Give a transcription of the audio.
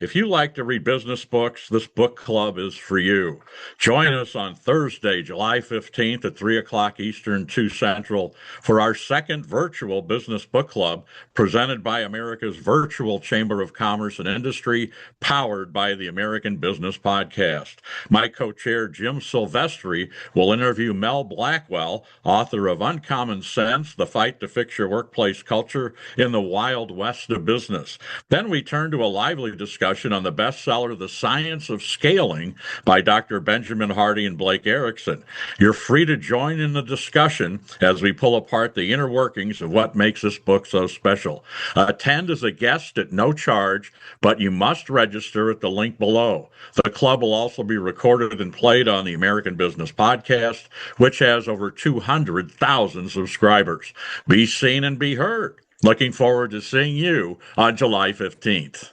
If you like to read business books, this book club is for you. Join us on Thursday, July 15th at 3 o'clock Eastern, 2 Central for our second virtual business book club presented by America's virtual Chamber of Commerce and Industry, powered by the American Business Podcast. My co-chair, Jim Silvestri, will interview Mel Blackwell, author of Uncommon Sense, The Fight to Fix Your Workplace Culture in the Wild West of Business. Then we turn to a lively discussion on the bestseller, The Science of Scaling by Dr. Benjamin Hardy and Blake Erickson. You're free to join in the discussion as we pull apart the inner workings of what makes this book so special. Attend as a guest at no charge, but you must register at the link below. The club will also be recorded and played on the American Business Podcast, which has over 200,000 subscribers. Be seen and be heard. Looking forward to seeing you on July 15th.